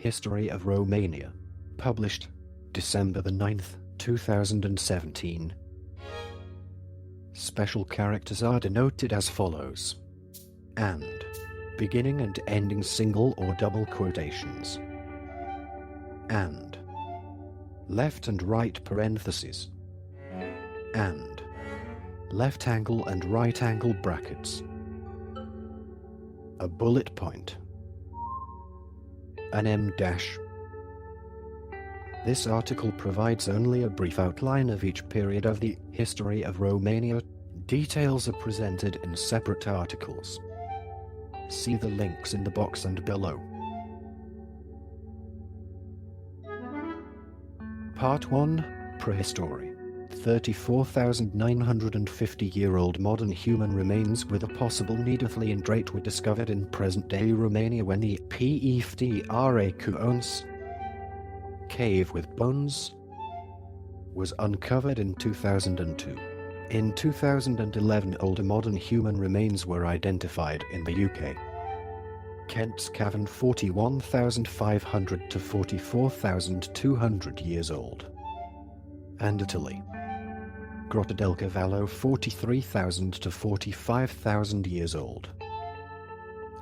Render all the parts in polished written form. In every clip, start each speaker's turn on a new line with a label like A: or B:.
A: History of Romania. Published December the 9th, 2017. Special characters are denoted as follows: and, beginning and ending single or double quotations, and, left and right parentheses, and, left angle and right angle brackets, a bullet point, an M dash. This article provides only a brief outline of each period of the history of Romania. Details are presented in separate articles. See the links in the box and below. Part 1. Prehistory. 34,950-year-old modern human remains with a possible Neanderthalian were discovered in present-day Romania when the Pftra cave with bones was uncovered in 2002. In 2011, older modern human remains were identified in the UK. Kent's Cavern 41,500 to 44,200 years old. And Italy. Grotta del Cavallo 43,000 to 45,000 years old.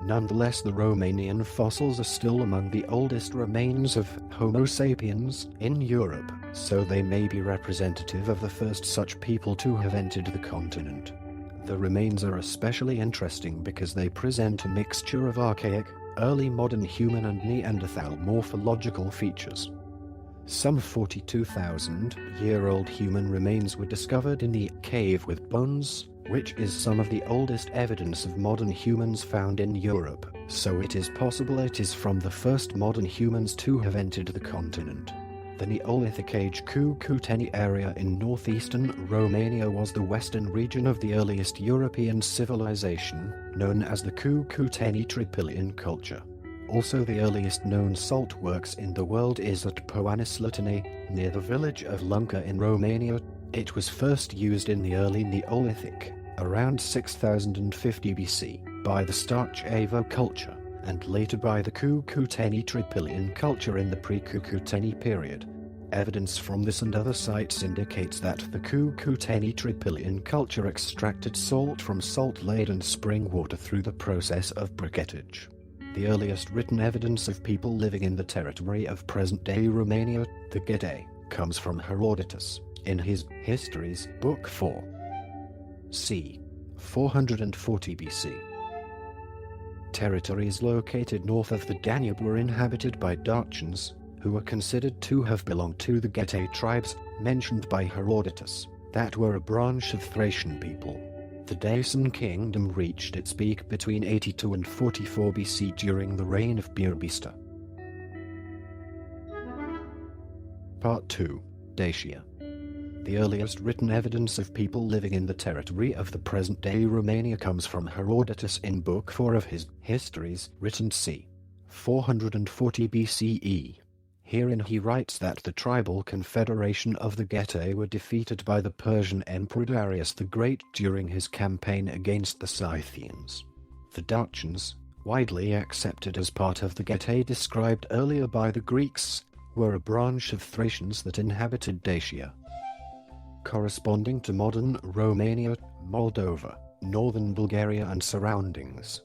A: Nonetheless, the Romanian fossils are still among the oldest remains of Homo sapiens in Europe, so they may be representative of the first such people to have entered the continent. The remains are especially interesting because they present a mixture of archaic, early modern human and Neanderthal morphological features. Some 42,000-year-old human remains were discovered in the cave with bones, which is some of the oldest evidence of modern humans found in Europe, so it is possible it is from the first modern humans to have entered the continent. The Neolithic Age Cucuteni area in northeastern Romania was the western region of the earliest European civilization, known as the Cucuteni Tripilian culture. Also, the earliest known salt works in the world is at Poanislatene, near the village of Lunca in Romania. It was first used in the early Neolithic, around 6050 BC, by the Starchevo culture, and later by the Cucuteni Tripilian culture in the pre-Cucuteni period. Evidence from this and other sites indicates that the Cucuteni Tripilian culture extracted salt from salt-laden spring water through the process of briquettage. The earliest written evidence of people living in the territory of present-day Romania, the Getae, comes from Herodotus, in his Histories, Book 4. c. 440 BC. Territories located north of the Danube were inhabited by Dacians, who were considered to have belonged to the Getae tribes, mentioned by Herodotus, that were a branch of Thracian people. The Dacian kingdom reached its peak between 82 and 44 BC during the reign of Burebista. Part 2. Dacia. The earliest written evidence of people living in the territory of the present-day Romania comes from Herodotus in Book 4 of his Histories, written c. 440 BCE. Herein he writes that the tribal confederation of the Getae were defeated by the Persian Emperor Darius the Great during his campaign against the Scythians. The Dacians, widely accepted as part of the Getae described earlier by the Greeks, were a branch of Thracians that inhabited Dacia, corresponding to modern Romania, Moldova, northern Bulgaria and surroundings.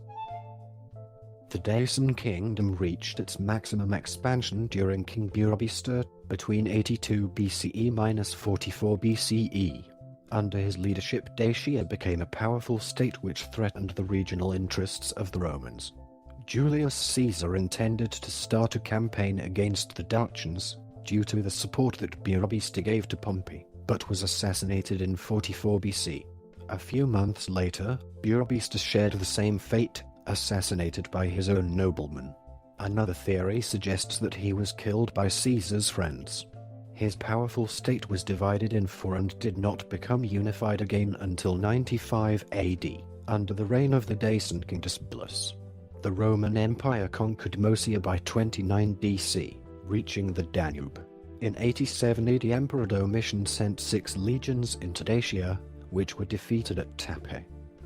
A: The Dacian kingdom reached its maximum expansion during King Burebista, between 82 BCE-44 BCE. Under his leadership, Dacia became a powerful state which threatened the regional interests of the Romans. Julius Caesar intended to start a campaign against the Dacians, due to the support that Burebista gave to Pompey, but was assassinated in 44 BC. A few months later, Burebista shared the same fate, assassinated by his own noblemen. Another theory suggests that he was killed by Caesar's friends. His powerful state was divided in four and did not become unified again until 95 AD, under the reign of the Dacian king Decebalus. The Roman Empire conquered Moesia by 29 DC, reaching the Danube. In 87 AD, Emperor Domitian sent 6 legions into Dacia, which were defeated at Tape.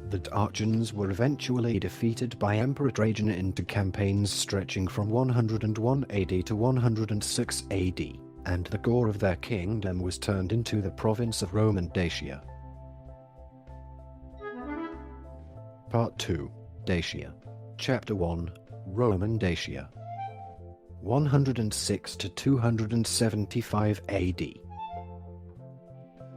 A: The Darchans were eventually defeated by Emperor Trajan into campaigns stretching from 101 AD to 106 AD, and the core of their kingdom was turned into the province of Roman Dacia. Part 2. Dacia. Chapter 1. Roman Dacia. 106 to 275 AD.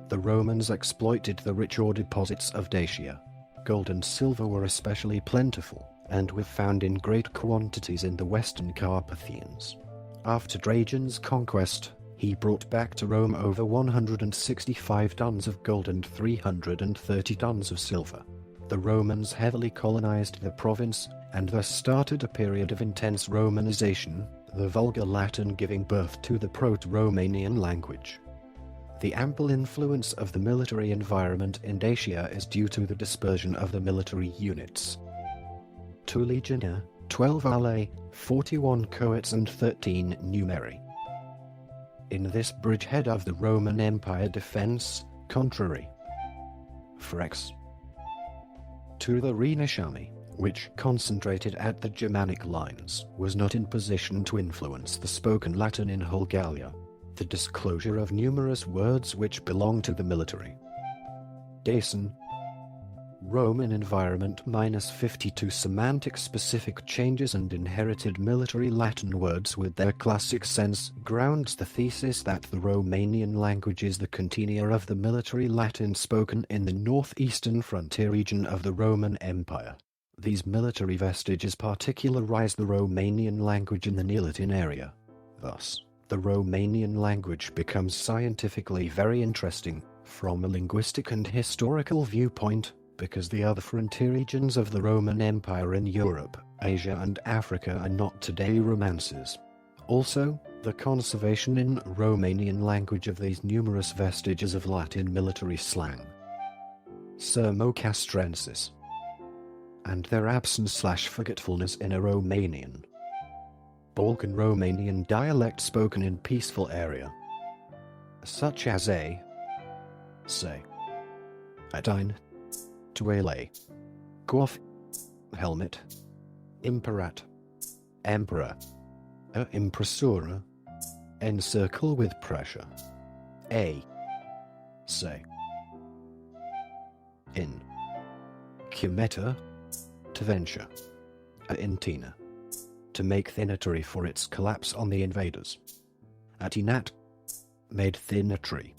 A: The Romans exploited the rich ore deposits of Dacia. Gold and silver were especially plentiful, and were found in great quantities in the western Carpathians. After Trajan's conquest, he brought back to Rome over 165 tons of gold and 330 tons of silver. The Romans heavily colonized the province, and thus started a period of intense Romanization, the Vulgar Latin giving birth to the Proto-Romanian language. The ample influence of the military environment in Dacia is due to the dispersion of the military units. 2 legionia, 12 alae, 41 coets and 13 numeri. In this bridgehead of the Roman Empire defense, contrary Frex to the Rhenish army, which concentrated at the Germanic lines, was not in position to influence the spoken Latin in whole Gallia. The disclosure of numerous words which belong to the military. Dacian. Roman environment -52 semantic specific changes and inherited military Latin words with their classic sense grounds the thesis that the Romanian language is the continuer of the military Latin spoken in the northeastern frontier region of the Roman Empire. These military vestiges particularize the Romanian language in the Neolatin area. Thus, the Romanian language becomes scientifically very interesting, from a linguistic and historical viewpoint, because the other frontier regions of the Roman Empire in Europe, Asia and Africa are not today romances. Also, the conservation in Romanian language of these numerous vestiges of Latin military slang, Sermo-castrensis, and their absence/forgetfulness in a Romanian, Balkan Romanian dialect spoken in peaceful area, such as say, Adine, Tuele, Gorf, Helmet, Imperat, Emperor, Impressura, Encircle with pressure, say, in, Cumeta, to venture, Intina, to make thinatory for its collapse on the invaders, Atinat, made thinatory,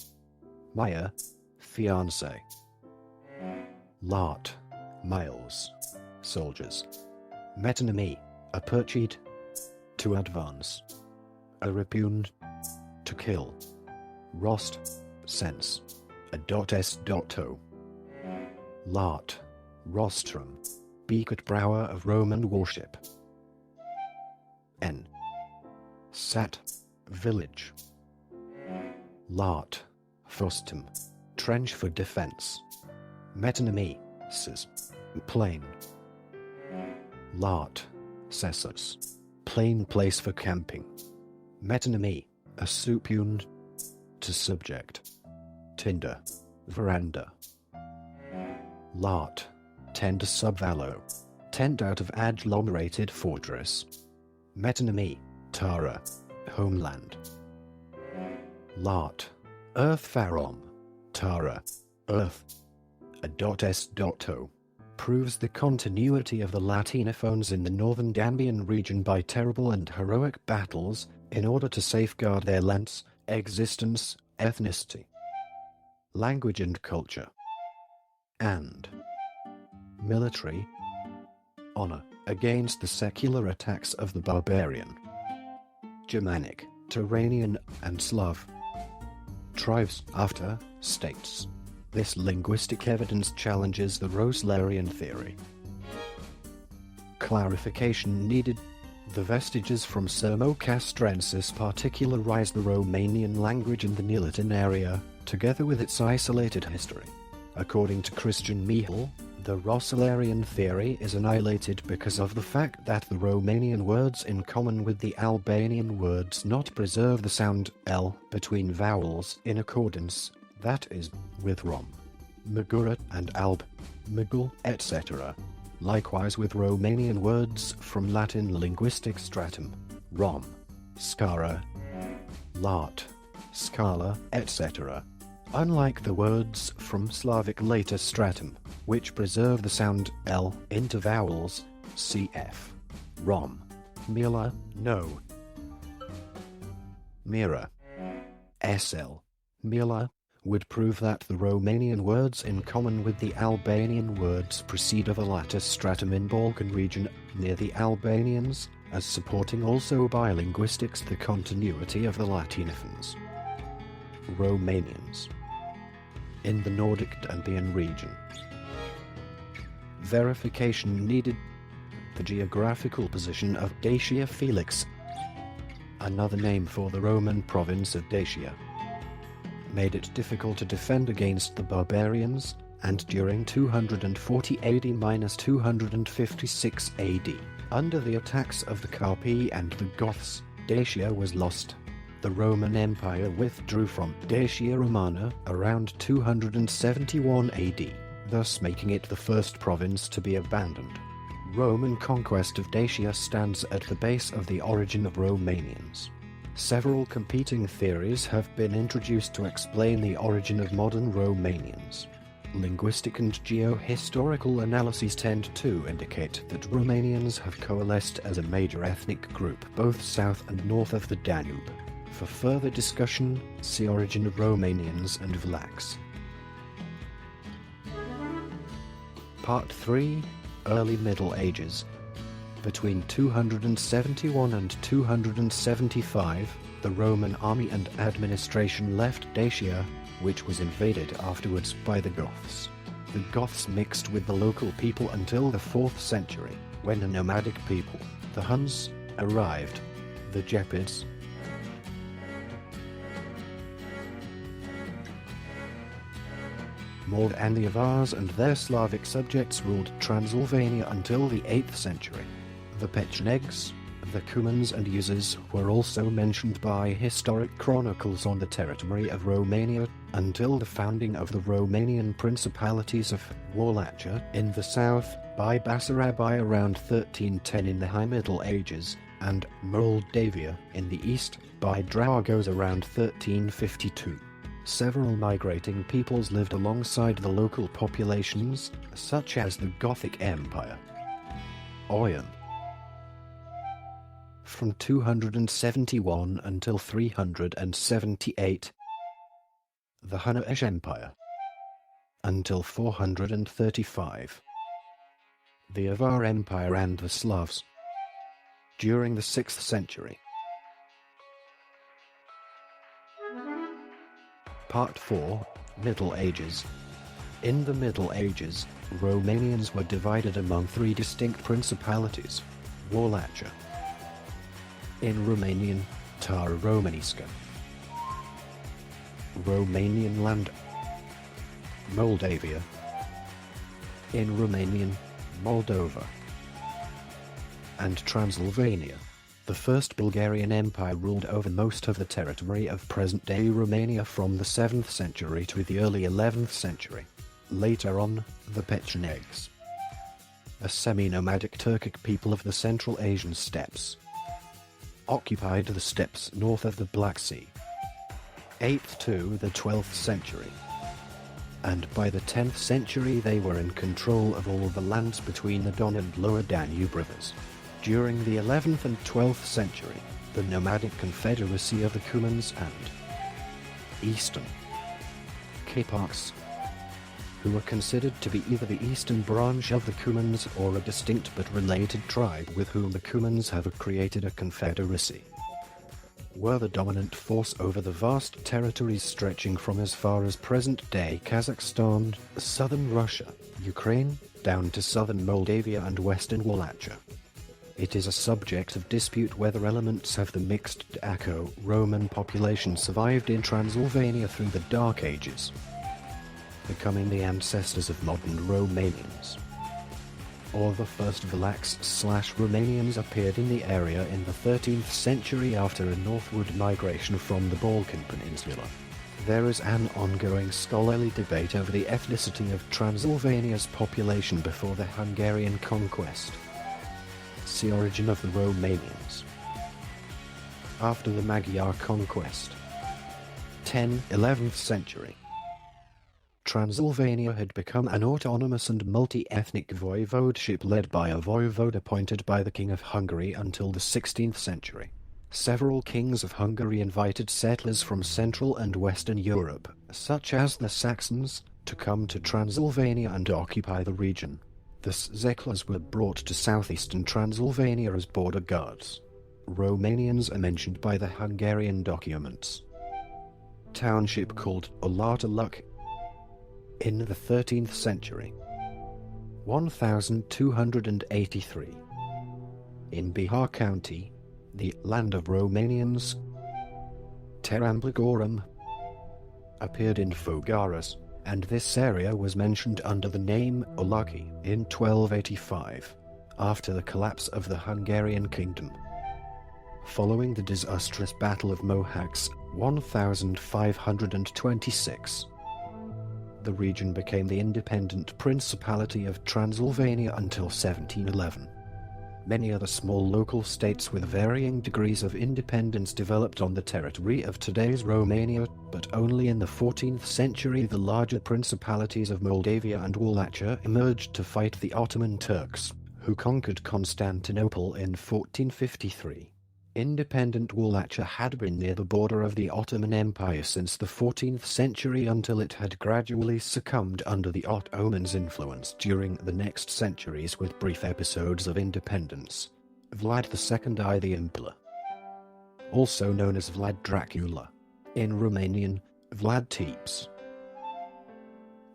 A: Maya, fiancé, Lart, males, soldiers, Metonymy, a purchid, to advance, a repugned, to kill, Rost, sense, a .s.to, Lart, rostrum, beaked brower of Roman warship, N, sat, village, Lart, frostum, trench for defense, Metonymy, sis, plain, Lart, cessus, plain place for camping, Metonymy, a suppuned, to subject, tinder, veranda, Lart, tend subvallo, tent out of agglomerated fortress, Metonymy, Tara, homeland, Lart, earth pharom, Tara, earth, a .s.to, proves the continuity of the Latinophones in the northern Danbian region by terrible and heroic battles in order to safeguard their lands, existence, ethnicity, language and culture, and military honor against the secular attacks of the barbarian, Germanic, Turanian, and Slav tribes after states. This linguistic evidence challenges the Roslerian theory. Clarification needed. The vestiges from Sermo-castrensis particularize the Romanian language in the Neolatin area, together with its isolated history. According to Christian Michal, the Roslerian theory is annihilated because of the fact that the Romanian words in common with the Albanian words not preserve the sound L between vowels in accordance, that is, with Rom. Magura, and Alb, Magul, etc. Likewise with Romanian words from Latin linguistic stratum, Rom, Scara, Lat, Scala, etc. Unlike the words from Slavic later stratum, which preserve the sound L into vowels, cf. Rom, Mila, no. Mira, SL, Mila, would prove that the Romanian words in common with the Albanian words proceed of the latter stratum in Balkan region, near the Albanians, as supporting also by linguistics the continuity of the Latinophones. Romanians in the Nordic Danube region. Verification needed. The geographical position of Dacia Felix, another name for the Roman province of Dacia, made it difficult to defend against the barbarians, and during 240 AD-256 AD, under the attacks of the Carpi and the Goths, Dacia was lost. The Roman Empire withdrew from Dacia Romana around 271 AD, thus making it the first province to be abandoned. Roman conquest of Dacia stands at the base of the origin of Romanians. Several competing theories have been introduced to explain the origin of modern Romanians. Linguistic and geohistorical analyses tend to indicate that Romanians have coalesced as a major ethnic group both south and north of the Danube. For further discussion, see Origin of Romanians and Vlachs. Part 3. Early Middle Ages. Between 271 and 275, the Roman army and administration left Dacia, which was invaded afterwards by the Goths. The Goths mixed with the local people until the 4th century, when a nomadic people, the Huns, arrived. The Gepids, and the Avars and their Slavic subjects ruled Transylvania until the 8th century. The Pechenegs, the Cumans and Uzes were also mentioned by historic chronicles on the territory of Romania until the founding of the Romanian principalities of Wallachia in the south, by Basarab around 1310 in the High Middle Ages, and Moldavia in the east, by Dragos around 1352. Several migrating peoples lived alongside the local populations, such as the Gothic Empire. Oyan. From 271 until 378. The Hunnish Empire. Until 435. The Avar Empire and the Slavs. During the 6th century. Part 4. Middle Ages. In the Middle Ages, Romanians were divided among 3 distinct principalities. Wallachia. In Romanian, Tara Romaniska. Romanian land. Moldavia. In Romanian, Moldova. And Transylvania. The First Bulgarian Empire ruled over most of the territory of present-day Romania from the 7th century to the early 11th century. Later on, the Pechenegs, a semi-nomadic Turkic people of the Central Asian steppes, occupied the steppes north of the Black Sea. 8th to the 12th century. And by the 10th century they were in control of all the lands between the Don and Lower Danube rivers. During the 11th and 12th century, the nomadic confederacy of the Cumans and Eastern Caparchs, who were considered to be either the eastern branch of the Cumans or a distinct but related tribe with whom the Cumans have created a confederacy, were the dominant force over the vast territories stretching from as far as present-day Kazakhstan, southern Russia, Ukraine, down to southern Moldavia and western Wallachia. It is a subject of dispute whether elements of the mixed Daco-Roman population survived in Transylvania through the Dark Ages, becoming the ancestors of modern Romanians. Or the first Vlachs/Romanians appeared in the area in the 13th century after a northward migration from the Balkan Peninsula. There is an ongoing scholarly debate over the ethnicity of Transylvania's population before the Hungarian conquest. See Origin of the Romanians. After the Magyar conquest, 11th century. Transylvania had become an autonomous and multi-ethnic voivodeship led by a voivode appointed by the King of Hungary until the 16th century. Several kings of Hungary invited settlers from Central and Western Europe, such as the Saxons, to come to Transylvania and occupy the region. The Székelys were brought to southeastern Transylvania as border guards. Romanians are mentioned by the Hungarian documents. Township called Olataluk in the 13th century. 1283. In Bihar County, the land of Romanians, Terambligorum appeared in Fogaras, and this area was mentioned under the name Olaki in 1285, after the collapse of the Hungarian kingdom. Following the disastrous Battle of Mohacs, 1526, the region became the independent Principality of Transylvania until 1711. Many other small local states with varying degrees of independence developed on the territory of today's Romania, but only in the 14th century the larger principalities of Moldavia and Wallachia emerged to fight the Ottoman Turks, who conquered Constantinople in 1453. Independent Wallachia had been near the border of the Ottoman Empire since the 14th century until it had gradually succumbed under the Ottomans' influence during the next centuries with brief episodes of independence. Vlad II I the Impaler, also known as Vlad Dracula, in Romanian, Vlad Tepes,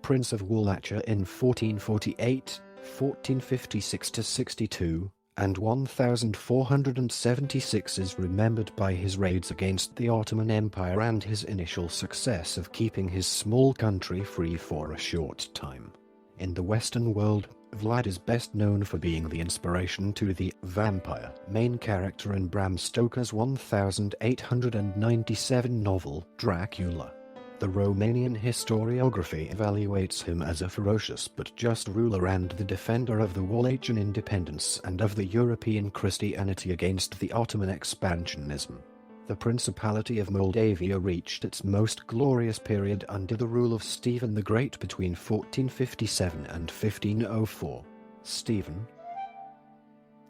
A: Prince of Wallachia in 1448, 1456–62, and 1476 is remembered by his raids against the Ottoman Empire and his initial success of keeping his small country free for a short time. In the Western world, Vlad is best known for being the inspiration to the vampire main character in Bram Stoker's 1897 novel, Dracula. The Romanian historiography evaluates him as a ferocious but just ruler and the defender of the Wallachian independence and of the European Christianity against the Ottoman expansionism. The Principality of Moldavia reached its most glorious period under the rule of Stephen the Great between 1457 and 1504. Stephen,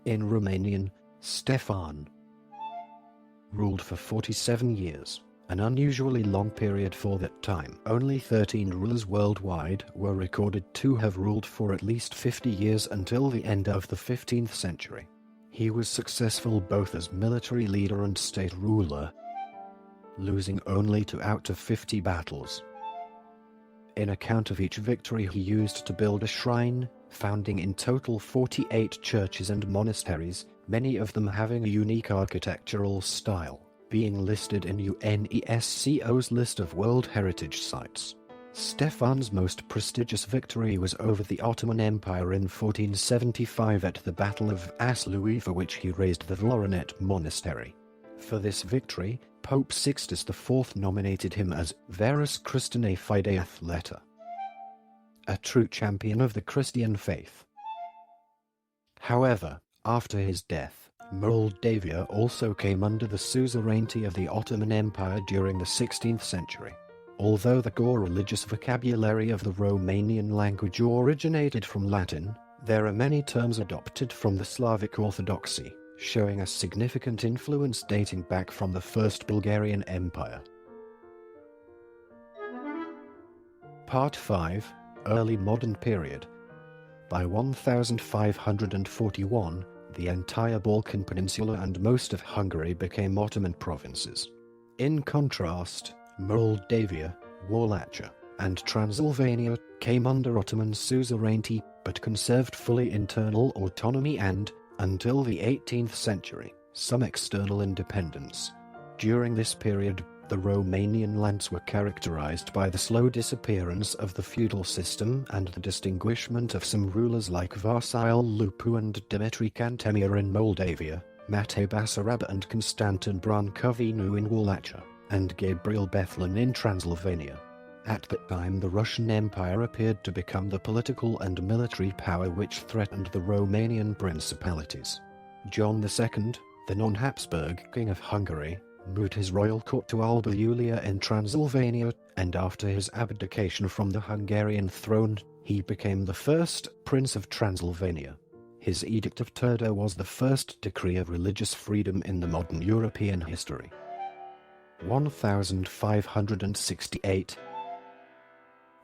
A: in Romanian, Stefan, ruled for 47 years. An unusually long period for that time. Only 13 rulers worldwide were recorded to have ruled for at least 50 years until the end of the 15th century. He was successful both as military leader and state ruler, losing only 2 out of 50 battles. In account of each victory he used to build a shrine, founding in total 48 churches and monasteries, many of them having a unique architectural style, being listed in UNESCO's list of World Heritage Sites. Stefan's most prestigious victory was over the Ottoman Empire in 1475 at the Battle of Vaslui, for which he raised the Voronet Monastery. For this victory, Pope Sixtus IV nominated him as Verus Christianae Fide Athleta, a true champion of the Christian faith. However, after his death, Moldavia also came under the suzerainty of the Ottoman Empire during the 16th century. Although the core religious vocabulary of the Romanian language originated from Latin, there are many terms adopted from the Slavic Orthodoxy, showing a significant influence dating back from the First Bulgarian Empire. Part 5, Early Modern Period. By 1541, the entire Balkan Peninsula and most of Hungary became Ottoman provinces. In contrast, Moldavia, Wallachia, and Transylvania came under Ottoman suzerainty but conserved fully internal autonomy and, until the 18th century, some external independence. During this period, the Romanian lands were characterized by the slow disappearance of the feudal system and the distinguishment of some rulers like Vasil Lupu and Dimitri Cantemir in Moldavia, Matei Basarab and Constantin Brâncoveanu in Wallachia. and Gabriel Bethlen in Transylvania. At that time the Russian Empire appeared to become the political and military power which threatened the Romanian principalities. John II, the non-Habsburg King of Hungary, moved his royal court to Alba Iulia in Transylvania, and after his abdication from the Hungarian throne, he became the first Prince of Transylvania. His Edict of Turda was the first decree of religious freedom in the modern European history. 1568.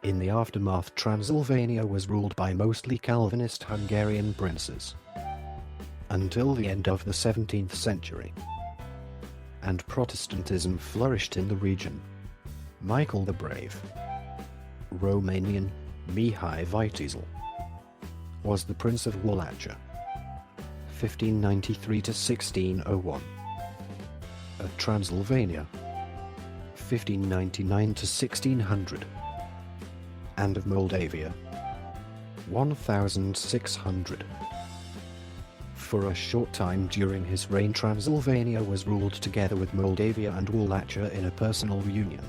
A: In the aftermath, Transylvania was ruled by mostly Calvinist Hungarian princes until the end of the 17th century, and Protestantism flourished in the region. Michael the Brave, Romanian, Mihai Viteazul, was the Prince of Wallachia, 1593 to 1601, of Transylvania, 1599 to 1600, and of Moldavia, 1600. For a short time during his reign, Transylvania was ruled together with Moldavia and Wallachia in a personal union.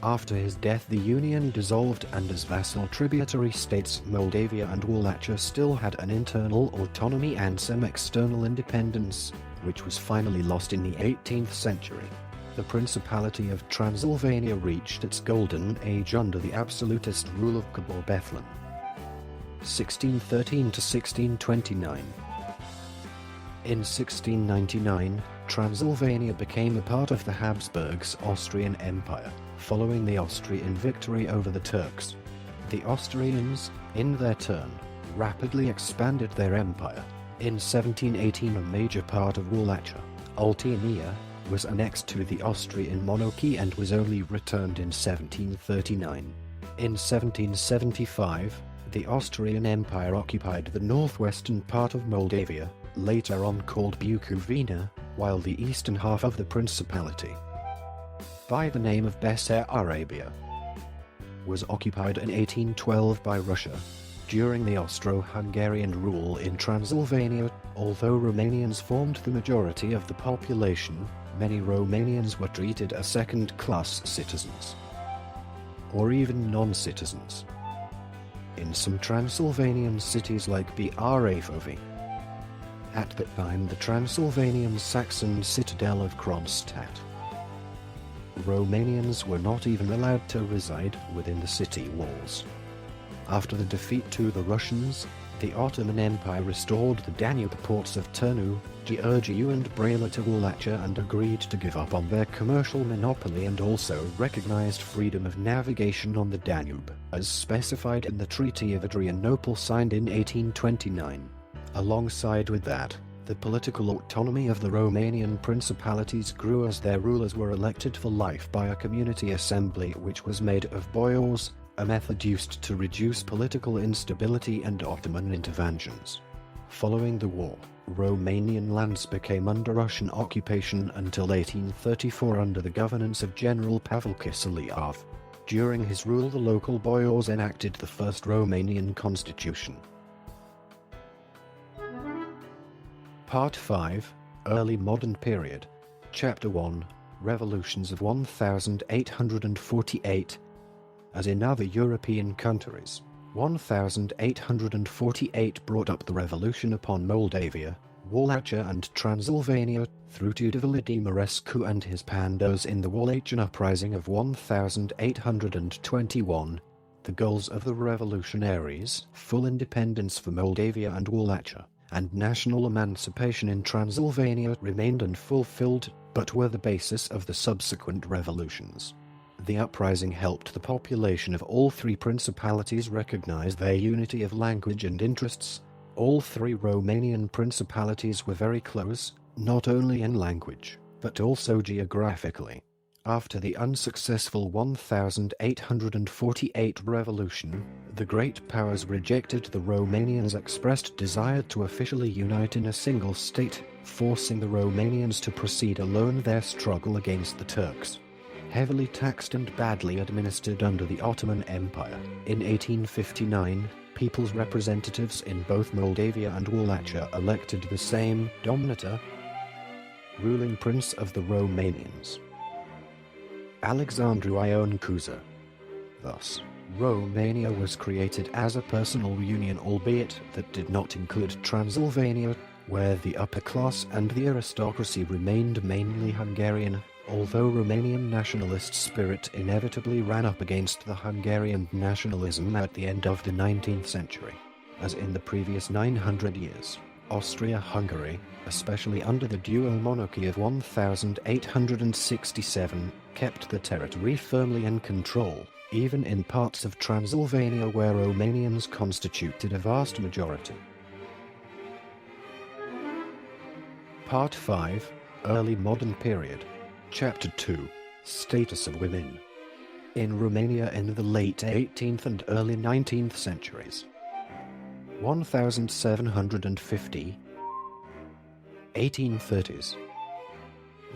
A: After his death the union dissolved, and as vassal tributary states, Moldavia and Wallachia still had an internal autonomy and some external independence, which was finally lost in the 18th century. The Principality of Transylvania reached its golden age under the absolutist rule of Gabriel Bethlen, 1613 to 1629. In 1699, Transylvania became a part of the Habsburgs' Austrian Empire, following the Austrian victory over the Turks. The Austrians, in their turn, rapidly expanded their empire. In 1718 a major part of Wallachia, Oltenia, was annexed to the Austrian monarchy and was only returned in 1739. In 1775, the Austrian Empire occupied the northwestern part of Moldavia, later on called Bukovina, while the eastern half of the principality, by the name of Bessarabia, was occupied in 1812 by Russia. During the Austro-Hungarian rule in Transylvania, although Romanians formed the majority of the population, many Romanians were treated as second-class citizens, or even non-citizens, in some Transylvanian cities like Brăvovi. At that time the Transylvanian Saxon citadel of Kronstadt. Romanians were not even allowed to reside within the city walls. After the defeat to the Russians, the Ottoman Empire restored the Danube ports of Târnu, Giurgiu and Brăila to Wallachia and agreed to give up on their commercial monopoly, and also recognized freedom of navigation on the Danube, as specified in the Treaty of Adrianople signed in 1829. Alongside with that, the political autonomy of the Romanian principalities grew as their rulers were elected for life by a community assembly which was made of boyars, a method used to reduce political instability and Ottoman interventions. Following the war, Romanian lands became under Russian occupation until 1834 under the governance of General Pavel Kiselyov. During his rule the local boyars enacted the first Romanian constitution. Part 5, Early Modern Period. Chapter 1, Revolutions of 1848. As in other European countries, 1848 brought up the revolution upon Moldavia, Wallachia and Transylvania, through to Vladimirescu and his pandos in the Wallachian uprising of 1821. The goals of the revolutionaries, full independence for Moldavia and Wallachia, and national emancipation in Transylvania remained unfulfilled, but were the basis of the subsequent revolutions. The uprising helped the population of all three principalities recognize their unity of language and interests. All three Romanian principalities were very close, not only in language, but also geographically. After the unsuccessful 1848 revolution, the great powers rejected the Romanians' expressed desire to officially unite in a single state, forcing the Romanians to proceed alone their struggle against the Turks. Heavily taxed and badly administered under the Ottoman Empire, in 1859, people's representatives in both Moldavia and Wallachia elected the same Domnitor, ruling prince of the Romanians. Alexandru Ion Cuza. Thus, Romania was created as a personal union, albeit that did not include Transylvania, where the upper class and the aristocracy remained mainly Hungarian, although Romanian nationalist spirit inevitably ran up against the Hungarian nationalism at the end of the 19th century. As in the previous 900 years, Austria-Hungary, especially under the dual monarchy of 1867, kept the territory firmly in control, even in parts of Transylvania where Romanians constituted a vast majority. Part 5, Early Modern Period. Chapter 2, Status of Women. In Romania in the late 18th and early 19th centuries. 1750 1830s.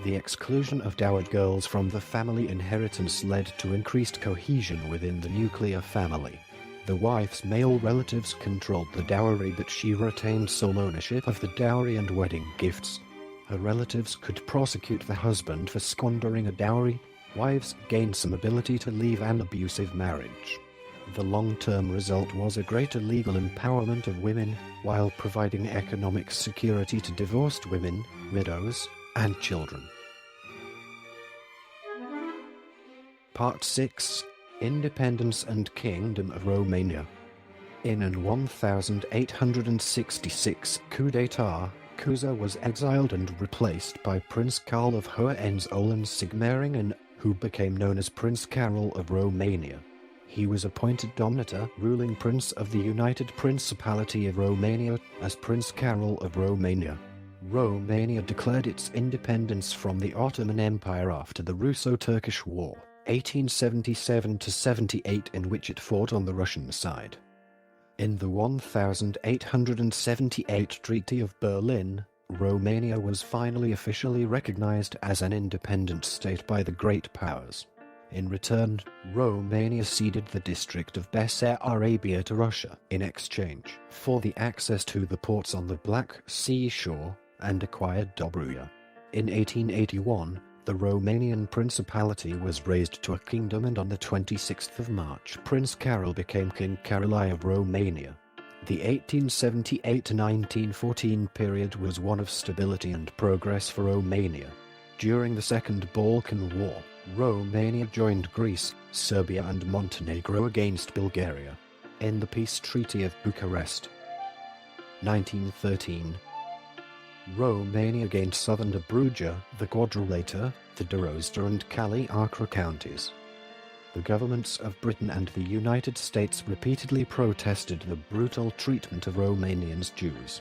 A: The exclusion of dowered girls from the family inheritance led to increased cohesion within the nuclear family. The wife's male relatives controlled the dowry, but she retained sole ownership of the dowry and wedding gifts. Her relatives could prosecute the husband for squandering a dowry. Wives gained some ability to leave an abusive marriage. The long-term result was a greater legal empowerment of women, while providing economic security to divorced women, widows, and children. Part 6, Independence and Kingdom of Romania. In an 1866 coup d'état, Cuza was exiled and replaced by Prince Carl of Hohenzollern-Sigmaringen, who became known as Prince Carol of Romania. He was appointed Dominator, ruling Prince of the United Principality of Romania, as Prince Carol of Romania. Romania declared its independence from the Ottoman Empire after the Russo-Turkish War, 1877–78, in which it fought on the Russian side. In the 1878 Treaty of Berlin, Romania was finally officially recognized as an independent state by the Great Powers. In return, Romania ceded the district of Bessarabia to Russia in exchange for the access to the ports on the Black Sea shore, and acquired Dobruja. In 1881, the Romanian Principality was raised to a kingdom, and on the 26th of March Prince Carol became King Carolai of Romania. The 1878–1914 period was one of stability and progress for Romania. During the Second Balkan War, Romania joined Greece, Serbia and Montenegro against Bulgaria. In the Peace Treaty of Bucharest, 1913, Romania gained southern Dobruja, the Quadrilater, the Dorozda and Cali-Acra counties. The governments of Britain and the United States repeatedly protested the brutal treatment of Romanians Jews.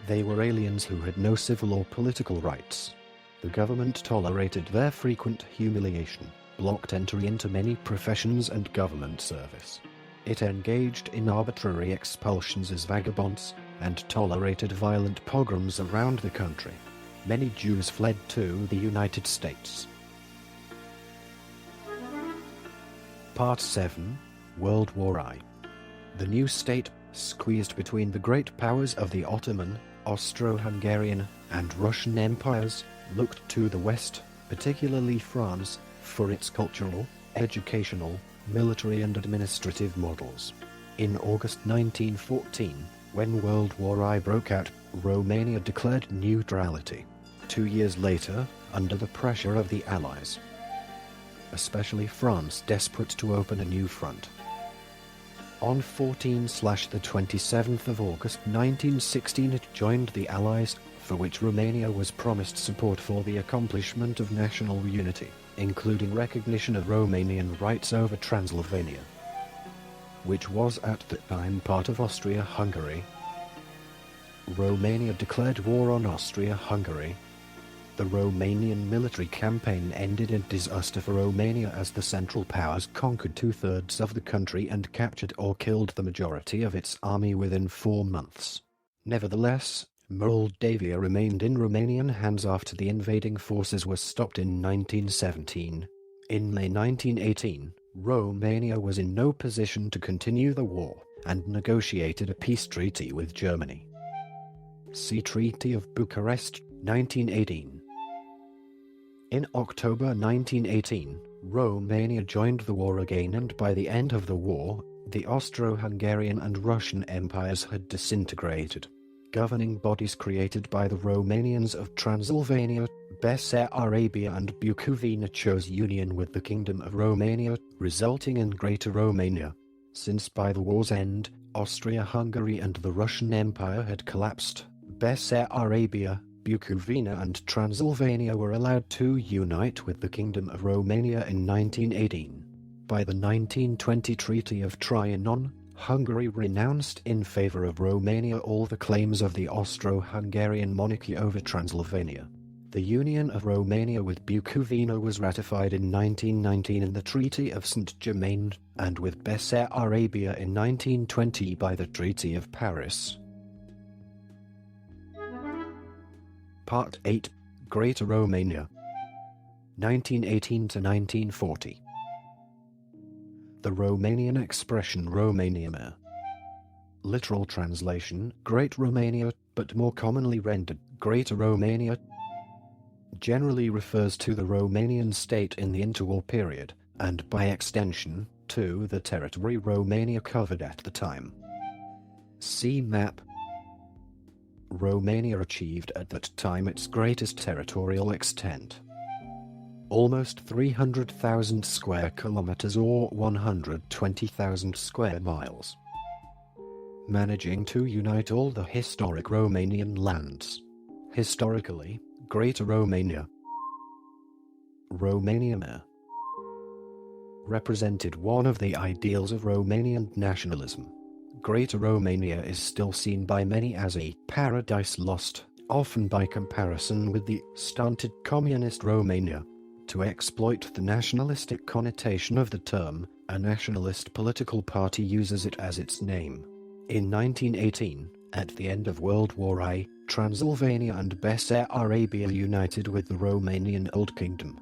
A: They were aliens who had no civil or political rights. The government tolerated their frequent humiliation, blocked entry into many professions and government service. It engaged in arbitrary expulsions as vagabonds, and tolerated violent pogroms around the country. Many Jews fled to the United States. Part 7, World War I. The new state, squeezed between the great powers of the Ottoman, Austro-Hungarian, and Russian empires, looked to the West, particularly France, for its cultural, educational, military and administrative models. In August 1914, when World War I broke out, Romania declared neutrality. 2 years later, under the pressure of the Allies, especially France, desperate to open a new front. On 14/27th of August 1916 it joined the Allies, for which Romania was promised support for the accomplishment of national unity, including recognition of Romanian rights over Transylvania, which was at the time part of Austria-Hungary. Romania declared war on Austria-Hungary. The Romanian military campaign ended in disaster for Romania as the Central Powers conquered 2/3 of the country and captured or killed the majority of its army within 4 months. Nevertheless, Moldavia remained in Romanian hands after the invading forces were stopped in 1917. In May 1918, Romania was in no position to continue the war, and negotiated a peace treaty with Germany. See Treaty of Bucharest, 1918. In October 1918, Romania joined the war again, and by the end of the war, the Austro-Hungarian and Russian empires had disintegrated. Governing bodies created by the Romanians of Transylvania, Bessarabia and Bukovina chose union with the Kingdom of Romania, resulting in Greater Romania. Since by the war's end, Austria-Hungary and the Russian Empire had collapsed, Bessarabia, Bukovina and Transylvania were allowed to unite with the Kingdom of Romania in 1918. By the 1920 Treaty of Trianon, Hungary renounced in favor of Romania all the claims of the Austro-Hungarian monarchy over Transylvania. The union of Romania with Bukovina was ratified in 1919 in the Treaty of Saint-Germain, and with Bessarabia in 1920 by the Treaty of Paris. Part 8. Greater Romania, 1918 to 1940. The Romanian expression Romania, literal translation, Great Romania, but more commonly rendered Greater Romania, generally refers to the Romanian state in the interwar period, and by extension, to the territory Romania covered at the time. See map. Romania achieved at that time its greatest territorial extent, almost 300,000 square kilometers or 120,000 square miles, managing to unite all the historic Romanian lands. Historically, Greater Romania, Romania, represented one of the ideals of Romanian nationalism. Greater Romania is still seen by many as a paradise lost, often by comparison with the stunted communist Romania. To exploit the nationalistic connotation of the term, a nationalist political party uses it as its name. In 1918, at the end of World War I, Transylvania and Bessarabia united with the Romanian Old Kingdom.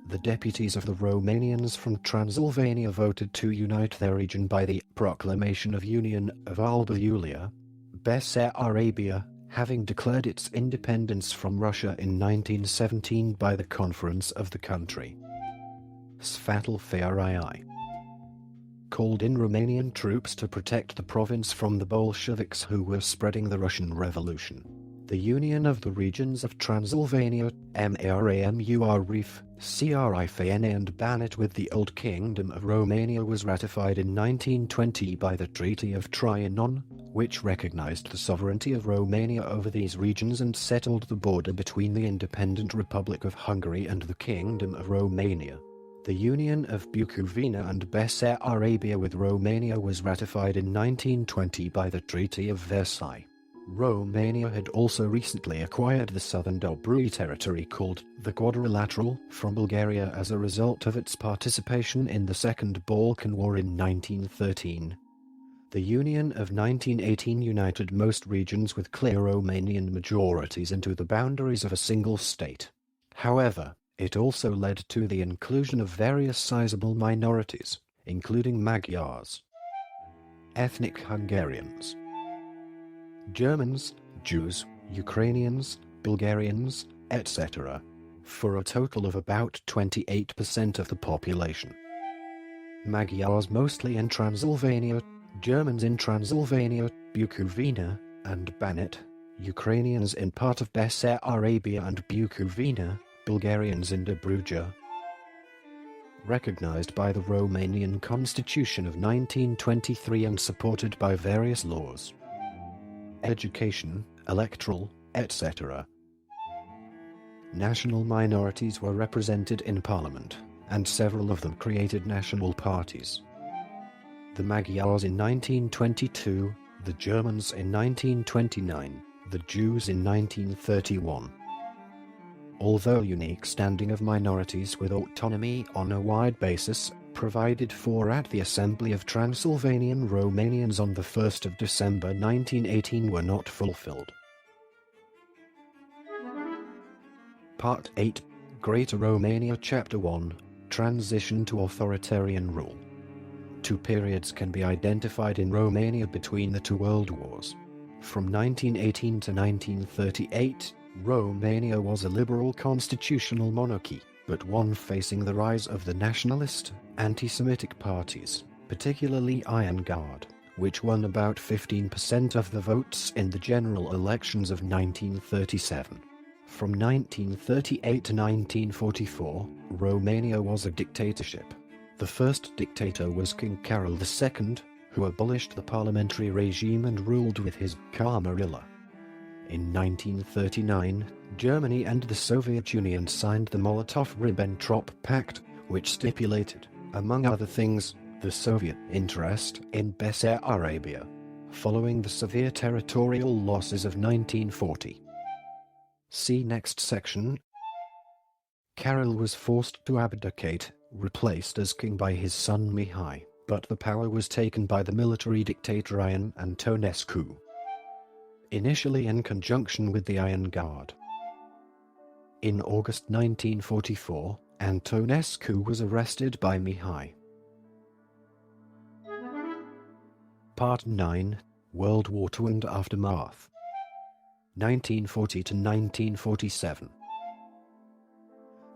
A: The deputies of the Romanians from Transylvania voted to unite their region by the Proclamation of Union of Alba Iulia. Bessarabia, having declared its independence from Russia in 1917 by the Conference of the Country, Sfatul Fării, called in Romanian troops to protect the province from the Bolsheviks who were spreading the Russian Revolution. The union of the regions of Transylvania, Maramurif, Crifana and Banat with the Old Kingdom of Romania was ratified in 1920 by the Treaty of Trianon, which recognized the sovereignty of Romania over these regions and settled the border between the independent Republic of Hungary and the Kingdom of Romania. The union of Bukovina and Bessarabia with Romania was ratified in 1920 by the Treaty of Versailles. Romania had also recently acquired the southern Dobrui territory called the Quadrilateral from Bulgaria as a result of its participation in the Second Balkan War in 1913. The Union of 1918 united most regions with clear Romanian majorities into the boundaries of a single state. However, it also led to the inclusion of various sizable minorities, including Magyars, ethnic Hungarians, Germans, Jews, Ukrainians, Bulgarians, etc., for a total of about 28% of the population. Magyars mostly in Transylvania, Germans in Transylvania, Bukovina, and Banat, Ukrainians in part of Bessarabia and Bukovina, Bulgarians in Dobruja. Recognized by the Romanian Constitution of 1923 and supported by various laws, education, electoral, etc. National minorities were represented in parliament, and several of them created national parties. The Magyars in 1922, the Germans in 1929, the Jews in 1931. Although unique standing of minorities with autonomy on a wide basis provided for at the Assembly of Transylvanian Romanians on the 1st of December 1918 were not fulfilled. Part 8. Greater Romania Chapter 1. Transition to authoritarian rule. Two periods can be identified in Romania between the two world wars. From 1918 to 1938, Romania was a liberal constitutional monarchy. but one facing the rise of the nationalist, anti-Semitic parties, particularly Iron Guard, which won about 15% of the votes in the general elections of 1937. From 1938 to 1944, Romania was a dictatorship. The first dictator was King Carol II, who abolished the parliamentary regime and ruled with his Camarilla. In 1939, Germany and the Soviet Union signed the Molotov-Ribbentrop Pact, which stipulated, among other things, the Soviet interest in Bessarabia, following the severe territorial losses of 1940. See next section. Carol was forced to abdicate, replaced as king by his son Mihai, but the power was taken by the military dictator Ion Antonescu, initially in conjunction with the Iron Guard. In August 1944, Antonescu was arrested by Mihai. Part 9, World War II and Aftermath, 1940 to 1947.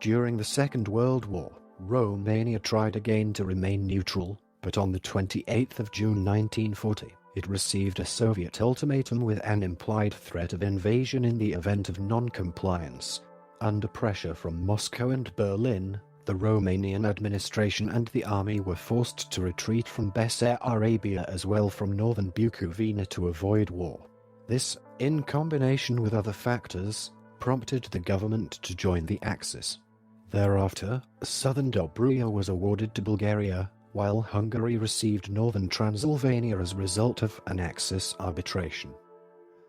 A: During the Second World War, Romania tried again to remain neutral, but on the 28th of June 1940, it received a Soviet ultimatum with an implied threat of invasion in the event of non-compliance. Under pressure from Moscow and Berlin, the Romanian administration and the army were forced to retreat from Bessarabia as well from northern Bukovina to avoid war. This, in combination with other factors, prompted the government to join the Axis. Thereafter, southern Dobruja was awarded to Bulgaria, while Hungary received northern Transylvania as a result of an Axis arbitration.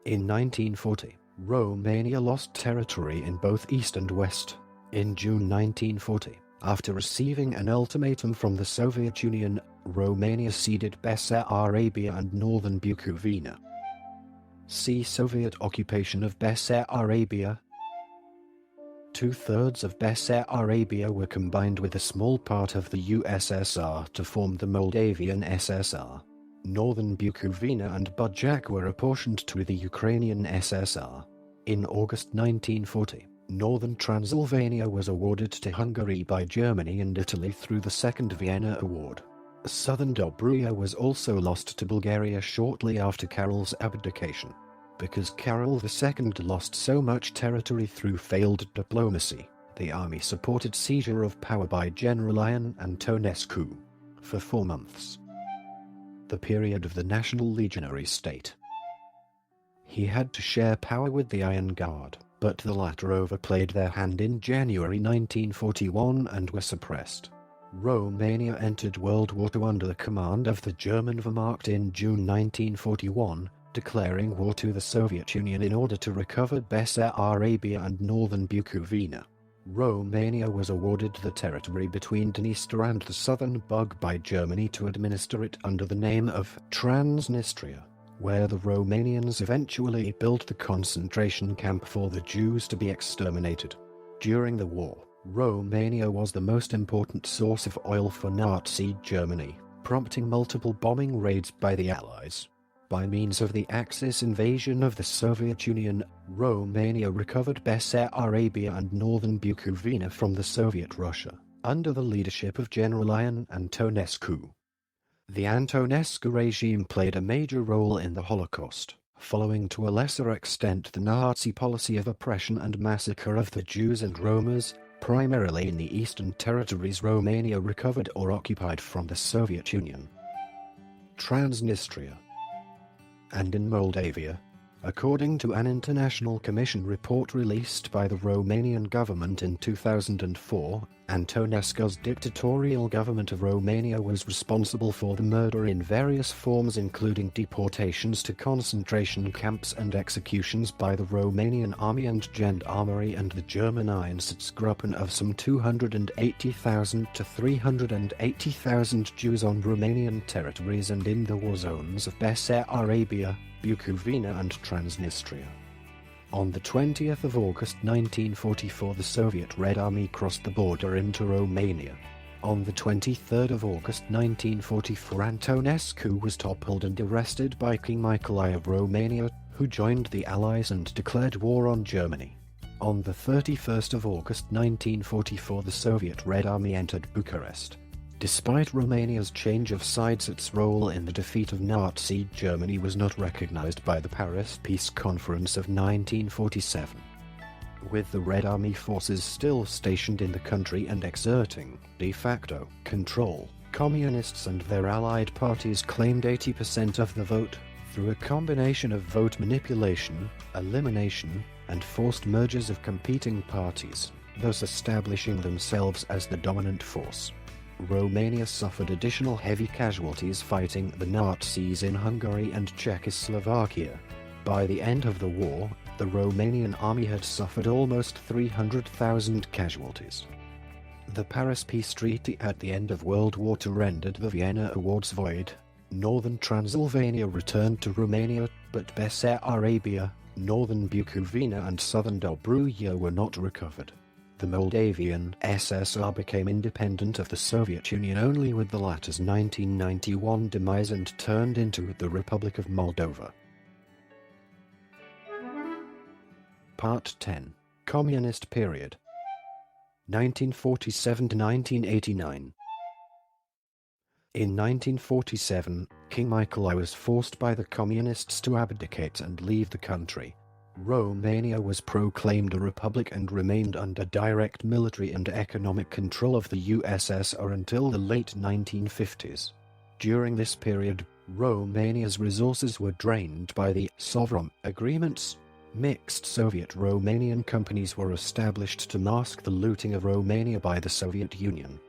A: In 1940, Romania lost territory in both east and west. In June 1940, after receiving an ultimatum from the Soviet Union, Romania ceded Bessarabia and northern Bukovina. See Soviet occupation of Bessarabia. Two-thirds of Bessarabia were combined with a small part of the USSR to form the Moldavian SSR. Northern Bukovina and Budjak were apportioned to the Ukrainian SSR. In August 1940, northern Transylvania was awarded to Hungary by Germany and Italy through the Second Vienna Award. Southern Dobruja was also lost to Bulgaria shortly after Carol's abdication. Because Carol II lost so much territory through failed diplomacy, the army supported seizure of power by General Ion Antonescu for 4 months, the period of the National Legionary State. He had to share power with the Iron Guard, but the latter overplayed their hand in January 1941 and were suppressed. Romania entered World War II under the command of the German Wehrmacht in June 1941, declaring war to the Soviet Union in order to recover Bessarabia and northern Bukovina. Romania was awarded the territory between Dniester and the southern Bug by Germany to administer it under the name of Transnistria, where the Romanians eventually built the concentration camp for the Jews to be exterminated. During the war, Romania was the most important source of oil for Nazi Germany, prompting multiple bombing raids by the Allies. By means of the Axis invasion of the Soviet Union, Romania recovered Bessarabia and northern Bukovina from the Soviet Russia, under the leadership of General Ion Antonescu. The Antonescu regime played a major role in the Holocaust, following to a lesser extent the Nazi policy of oppression and massacre of the Jews and Romas, primarily in the eastern territories Romania recovered or occupied from the Soviet Union. Transnistria and in Moldavia, according to an International Commission report released by the Romanian government in 2004, Antonescu's dictatorial government of Romania was responsible for the murder in various forms including deportations to concentration camps and executions by the Romanian army and gendarmerie and the German Einsatzgruppen of some 280,000 to 380,000 Jews on Romanian territories and in the war zones of Bessarabia, Bukovina and Transnistria. On the 20th of August 1944 the Soviet Red Army crossed the border into Romania. On the 23rd of August 1944 Antonescu was toppled and arrested by King Michael I of Romania, who joined the Allies and declared war on Germany. On the 31st of August 1944, the Soviet Red Army entered Bucharest. Despite Romania's change of sides, its role in the defeat of Nazi Germany was not recognized by the Paris Peace Conference of 1947. With the Red Army forces still stationed in the country and exerting de facto control, communists and their allied parties claimed 80% of the vote through a combination of vote manipulation, elimination, and forced mergers of competing parties, thus establishing themselves as the dominant force. Romania suffered additional heavy casualties fighting the Nazis in Hungary and Czechoslovakia. By the end of the war, the Romanian army had suffered almost 300,000 casualties. The Paris Peace Treaty at the end of World War II rendered the Vienna Accords void. Northern Transylvania returned to Romania, but Bessarabia, northern Bukovina and southern Dobruja were not recovered. The Moldavian SSR became independent of the Soviet Union only with the latter's 1991 demise and turned into the Republic of Moldova. Part 10. Communist Period 1947 to 1989. In 1947, King Michael I was forced by the communists to abdicate and leave the country. Romania was proclaimed a republic and remained under direct military and economic control of the USSR until the late 1950s. During this period, Romania's resources were drained by the Sovereign agreements. Mixed Soviet-Romanian companies were established to mask the looting of Romania by the Soviet Union.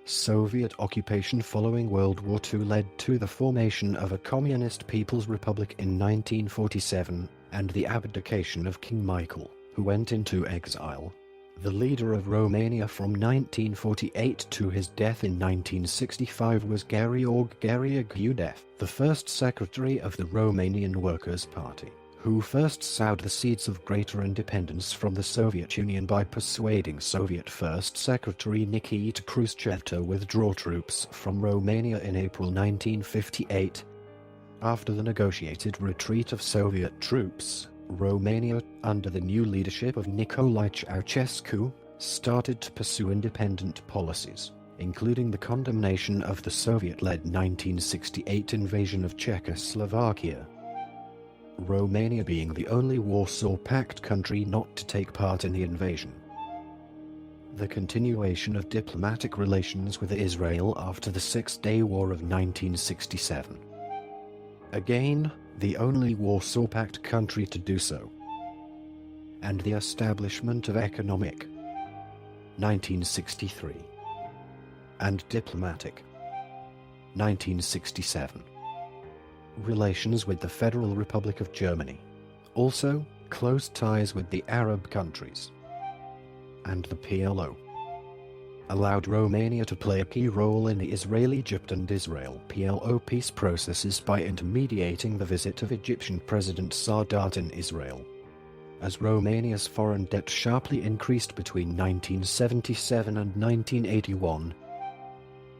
A: Soviet occupation following World War II led to the formation of a Communist People's Republic in 1947, and the abdication of King Michael, who went into exile. The leader of Romania from 1948 to his death in 1965 was George Gheorghiu, the first secretary of the Romanian Workers' Party, who first sowed the seeds of greater independence from the Soviet Union by persuading Soviet First Secretary Nikita Khrushchev to withdraw troops from Romania in April 1958. After the negotiated retreat of Soviet troops, Romania, under the new leadership of Nicolae Ceausescu, started to pursue independent policies, including the condemnation of the Soviet-led 1968 invasion of Czechoslovakia. Romania being the only Warsaw Pact country not to take part in the invasion. The continuation of diplomatic relations with Israel after the Six-Day War of 1967. Again, the only Warsaw Pact country to do so. And the establishment of economic 1963 and diplomatic 1967 relations with the Federal Republic of Germany. Also, close ties with the Arab countries and the PLO allowed Romania to play a key role in the Israel-Egypt and Israel-PLO peace processes by intermediating the visit of Egyptian President Sadat in Israel. As Romania's foreign debt sharply increased between 1977 and 1981,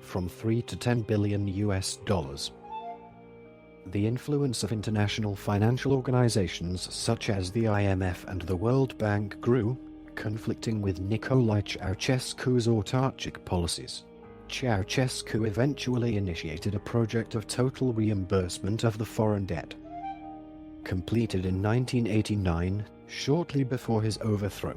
A: from $3 to $10 billion US. The influence of international financial organizations such as the IMF and the World Bank grew, conflicting with Nicolae Ceausescu's autarchic policies. Ceausescu eventually initiated a project of total reimbursement of the foreign debt. Completed in 1989, shortly before his overthrow.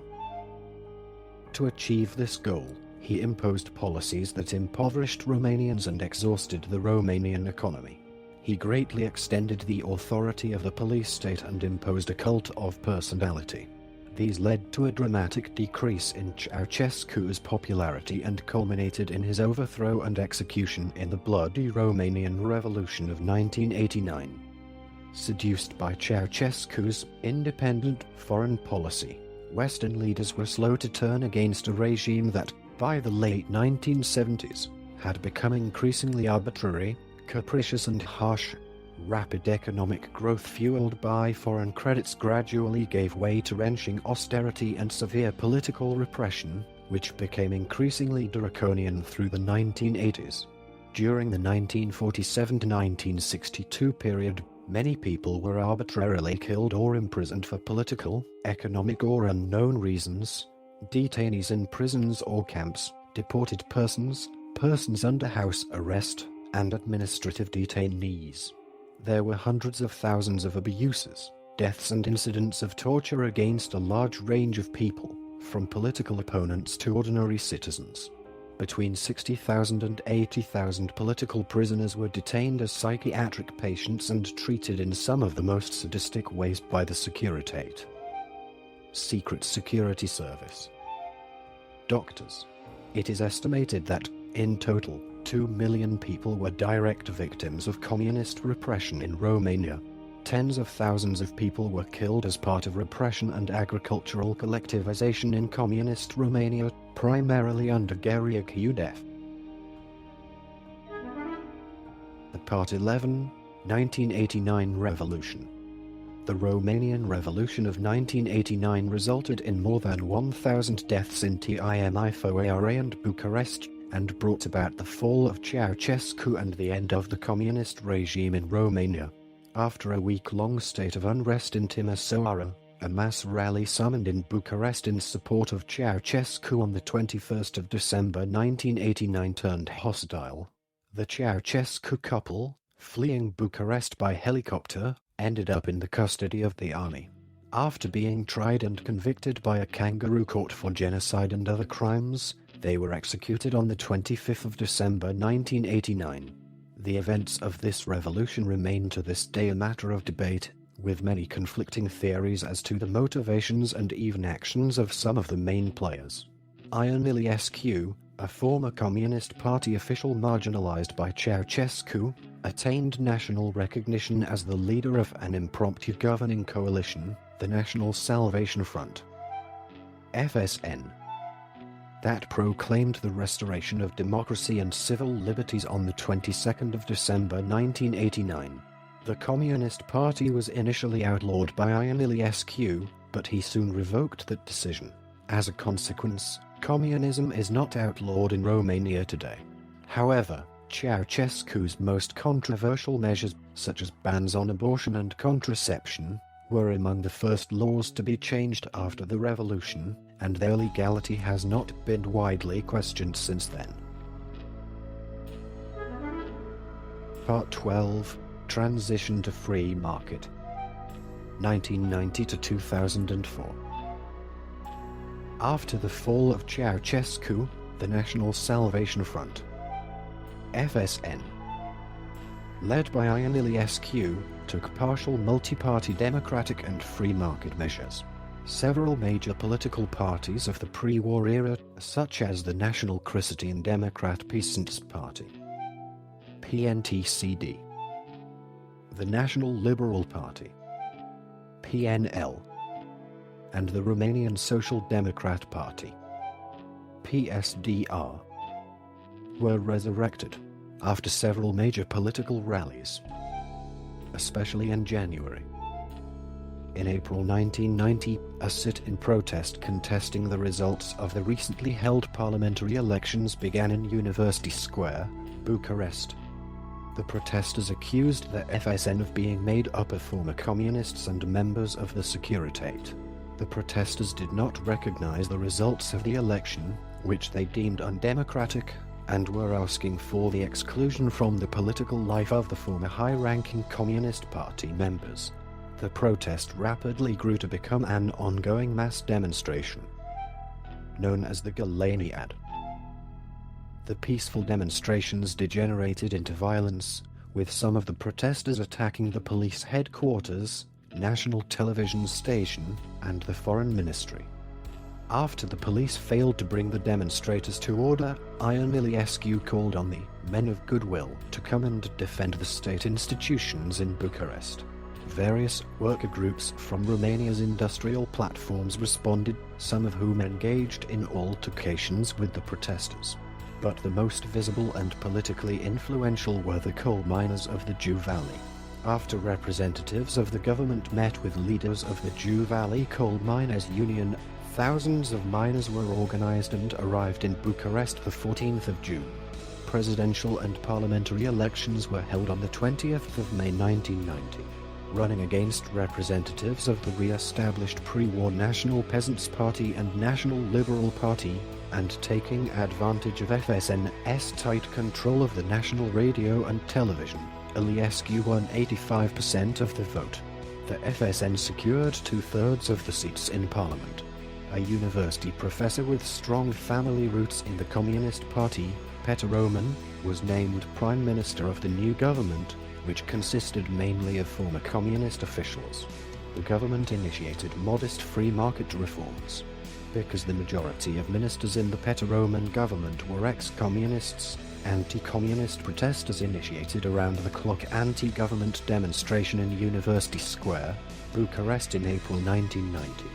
A: To achieve this goal, he imposed policies that impoverished Romanians and exhausted the Romanian economy. He greatly extended the authority of the police state and imposed a cult of personality. These led to a dramatic decrease in Ceausescu's popularity and culminated in his overthrow and execution in the bloody Romanian Revolution of 1989. Seduced by Ceausescu's independent foreign policy, Western leaders were slow to turn against a regime that, by the late 1970s, had become increasingly arbitrary, capricious and harsh. Rapid economic growth fueled by foreign credits gradually gave way to wrenching austerity and severe political repression, which became increasingly draconian through the 1980s. During the 1947 to 1962 period, Many people were arbitrarily killed or imprisoned for political, economic or unknown reasons. Detainees in prisons or camps, deported persons, persons under house arrest, and administrative detainees. There were hundreds of thousands of abuses, deaths and incidents of torture against a large range of people, from political opponents to ordinary citizens. Between 60,000 and 80,000 political prisoners were detained as psychiatric patients and treated in some of the most sadistic ways by the Securitate. Secret Security Service. Doctors. It is estimated that, in total, 2 million people were direct victims of communist repression in Romania. Tens of thousands of people were killed as part of repression and agricultural collectivization in communist Romania, primarily under Garia Kudef. The Part 11, 1989 Revolution. The Romanian Revolution of 1989 resulted in more than 1,000 deaths in Timișoara and Bucharest, and brought about the fall of Ceausescu and the end of the communist regime in Romania. After a week-long state of unrest in Timișoara, a mass rally summoned in Bucharest in support of Ceausescu on the 21st of December 1989 turned hostile. The Ceausescu couple, fleeing Bucharest by helicopter, ended up in the custody of the army. After being tried and convicted by a kangaroo court for genocide and other crimes, they were executed on the 25th of December 1989. The events of this revolution remain to this day a matter of debate, with many conflicting theories as to the motivations and even actions of some of the main players. Ion Iliescu, a former Communist Party official marginalized by Ceausescu, attained national recognition as the leader of an impromptu governing coalition, the National Salvation Front (FSN), that proclaimed the restoration of democracy and civil liberties on the 22nd of December 1989. The Communist Party was initially outlawed by Ion Iliescu, but he soon revoked that decision. As a consequence, communism is not outlawed in Romania today. However, Ceausescu's most controversial measures, such as bans on abortion and contraception, were among the first laws to be changed after the revolution, and their legality has not been widely questioned since then. Part 12. Transition to Free Market. 1990 to 2004. After the fall of Ceausescu, the National Salvation Front (FSN), led by Ion Iliescu, took partial multi-party democratic and free market measures. Several major political parties of the pre-war era, such as the National Christian Democrat Peasants Party (PNTCD), the National Liberal Party (PNL), and the Romanian Social Democrat Party (PSDR), were resurrected after several major political rallies, especially in January. In April 1990, a sit-in protest contesting the results of the recently held parliamentary elections began in University Square, Bucharest. The protesters accused the FSN of being made up of former communists and members of the Securitate. The protesters did not recognize the results of the election, which they deemed undemocratic, and were asking for the exclusion from the political life of the former high-ranking Communist Party members. The protest rapidly grew to become an ongoing mass demonstration, known as the Galeniad. The peaceful demonstrations degenerated into violence, with some of the protesters attacking the police headquarters, national television station, and the foreign ministry. After the police failed to bring the demonstrators to order, Ion Iliescu called on the men of goodwill to come and defend the state institutions in Bucharest. Various worker groups from Romania's industrial platforms responded, some of whom engaged in altercations with the protesters. But the most visible and politically influential were the coal miners of the Jiu Valley. After representatives of the government met with leaders of the Jiu Valley Coal Miners Union, thousands of miners were organized and arrived in Bucharest the 14th of June. presidential and parliamentary elections were held on the 20th of May 1990. Running against representatives of the re-established pre-war National Peasants' Party and National Liberal Party, and taking advantage of FSN's tight control of the national radio and television, Iliescu won 85% of the vote. The FSN secured 2/3 of the seats in parliament. A university professor with strong family roots in the Communist Party, Peter Roman, was named Prime Minister of the new government, which consisted mainly of former communist officials. The government initiated modest free market reforms. Because the majority of ministers in the Peter Roman government were ex-communists, anti-communist protesters initiated around-the-clock anti-government demonstration in University Square, Bucharest in April 1990.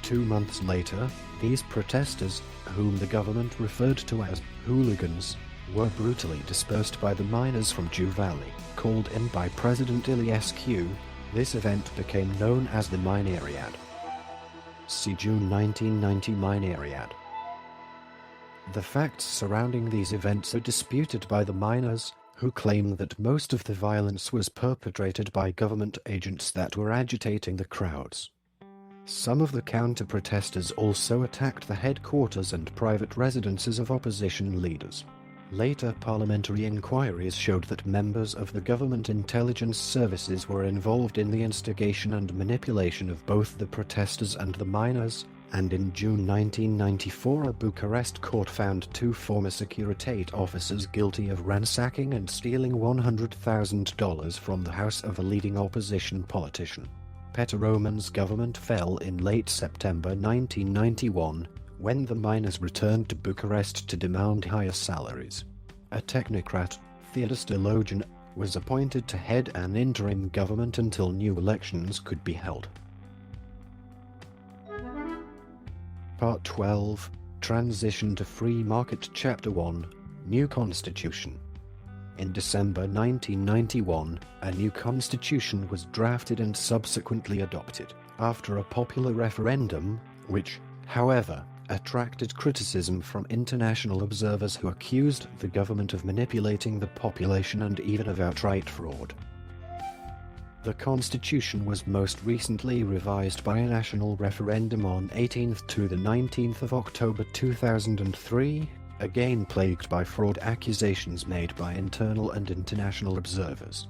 A: 2 months later, these protesters, whom the government referred to as hooligans, were brutally dispersed by the miners from Jiu Valley. Called in by President Iliescu, this event became known as the Mineriad. See June 1990 Mineriad. The facts surrounding these events are disputed by the miners, who claim that most of the violence was perpetrated by government agents that were agitating the crowds. Some of the counter-protesters also attacked the headquarters and private residences of opposition leaders. Later parliamentary inquiries showed that members of the government intelligence services were involved in the instigation and manipulation of both the protesters and the miners, and in June 1994 a Bucharest court found 2 former Securitate officers guilty of ransacking and stealing $100,000 from the house of a leading opposition politician. Peter Roman's government fell in late September 1991, when the miners returned to Bucharest to demand higher salaries. A technocrat, Theodor Stolojan, was appointed to head an interim government until new elections could be held. Part 12, Transition to Free Market Chapter 1, New Constitution. In December 1991, a new constitution was drafted and subsequently adopted, after a popular referendum, which, however, attracted criticism from international observers who accused the government of manipulating the population and even of outright fraud. The constitution was most recently revised by a national referendum on 18th to the 19th of October 2003, again plagued by fraud accusations made by internal and international observers.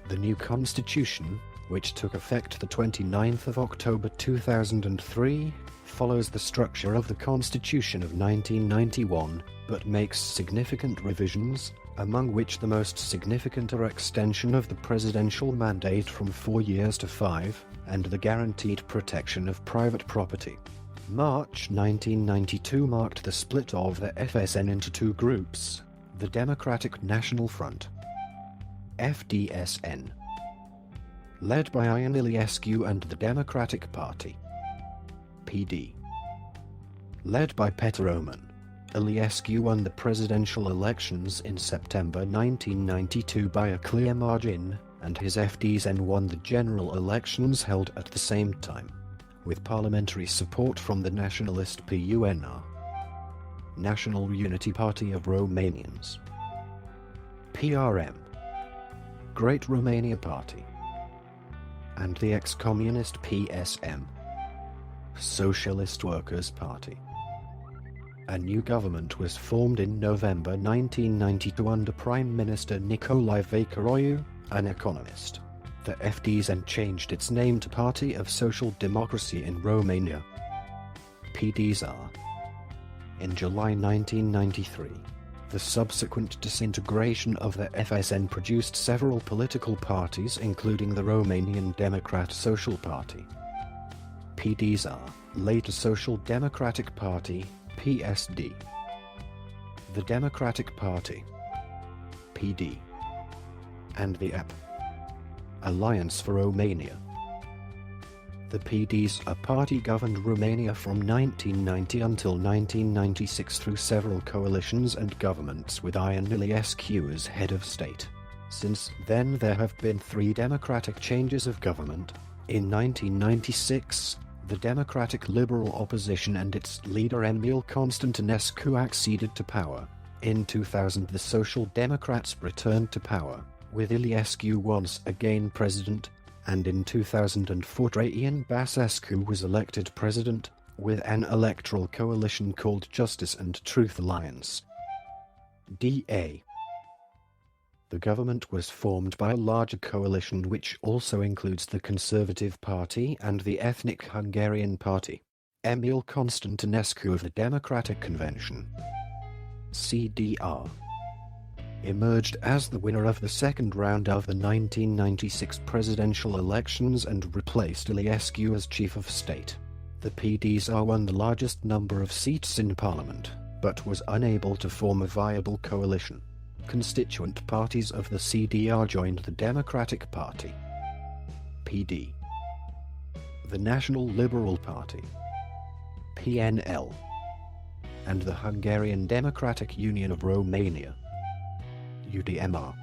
A: The new constitution, which took effect the 29th of October 2003, follows the structure of the Constitution of 1991, but makes significant revisions, among which the most significant are extension of the presidential mandate from 4 years to 5, and the guaranteed protection of private property. March 1992 marked the split of the FSN into 2 groups, the Democratic National Front, FDSN, led by Ion Iliescu, and the Democratic Party, PD, led by Peter Roman. Iliescu won the presidential elections in September 1992 by a clear margin, and his FDSN won the general elections held at the same time, with parliamentary support from the nationalist PUNR, National Unity Party of Romanians, PRM, Great Romania Party, and the ex-communist PSM, Socialist Workers' Party. A new government was formed in November 1992 under Prime Minister Nicolae Văcăroiu, an economist. The FDSN changed its name to Party of Social Democracy in Romania, PDSR, in July 1993. The subsequent disintegration of the FSN produced several political parties, including the Romanian Democrat Social Party, PDSR, later Social Democratic Party, PSD, the Democratic Party, PD, and the AP, Alliance for Romania. The PDSR party governed Romania from 1990 until 1996 through several coalitions and governments with Ion Iliescu as head of state. Since then there have been 3 democratic changes of government. In 1996, the Democratic Liberal opposition and its leader Emil Constantinescu acceded to power. In 2000 the Social Democrats returned to power, with Iliescu once again president, and in 2004 Traian Basescu was elected president, with an electoral coalition called Justice and Truth Alliance. DA. The government was formed by a larger coalition which also includes the Conservative Party and the ethnic Hungarian Party. Emil Constantinescu of the Democratic Convention, CDR, emerged as the winner of the second round of the 1996 presidential elections and replaced Iliescu as chief of state. The PDSR won the largest number of seats in parliament, but was unable to form a viable coalition. Constituent parties of the CDR joined the Democratic Party, PD, the National Liberal Party, PNL, and the Hungarian Democratic Union of Romania, UDMR,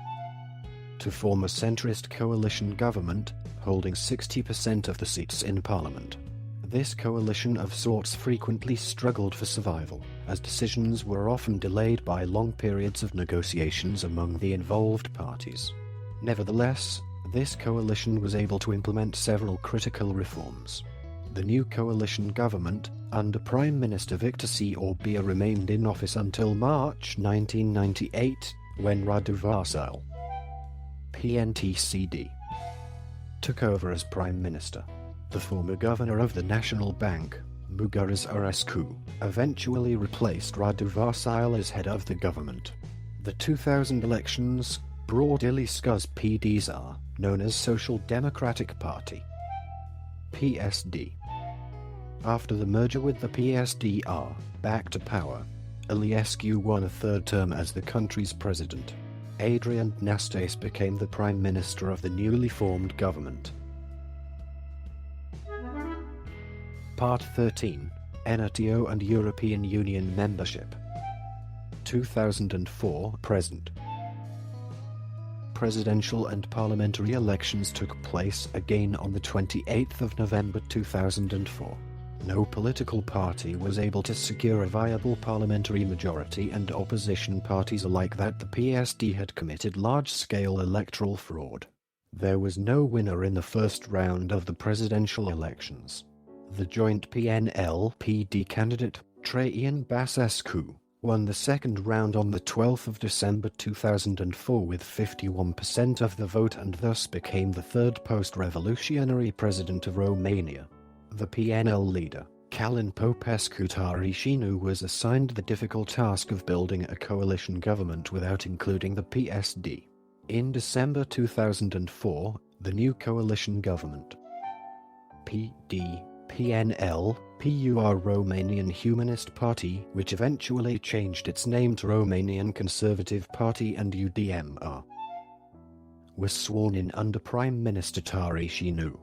A: to form a centrist coalition government, holding 60% of the seats in parliament. This coalition of sorts frequently struggled for survival, as decisions were often delayed by long periods of negotiations among the involved parties. Nevertheless, this coalition was able to implement several critical reforms. The new coalition government, under Prime Minister Victor Orban, remained in office until March 1998, when Radu Vasil, PNTCD, took over as Prime Minister. The former governor of the National Bank, Mugaras Arescu, eventually replaced Radu Vasil as head of the government. The 2000 elections brought Iliescu's PDSR, known as Social Democratic Party, PSD. After the merger with the PSDR, back to power, Iliescu won a third term as the country's president. Adrian Nastase became the prime minister of the newly formed government. Part 13. NATO and European Union membership. 2004-present. Presidential and parliamentary elections took place again on the 28th of November 2004. No political party was able to secure a viable parliamentary majority, and opposition parties alike that the PSD had committed large-scale electoral fraud. There was no winner in the first round of the presidential elections. The joint PNL-PD candidate, Traian Basescu, won the second round on the 12th of December 2004 with 51% of the vote and thus became the third post-revolutionary president of Romania. The PNL leader, Călin Popescu-Tăriceanu, was assigned the difficult task of building a coalition government without including the PSD. In December 2004, the new coalition government, PD, PNL, PUR Romanian Humanist Party, which eventually changed its name to Romanian Conservative Party, and UDMR, was sworn in under Prime Minister Tăriceanu.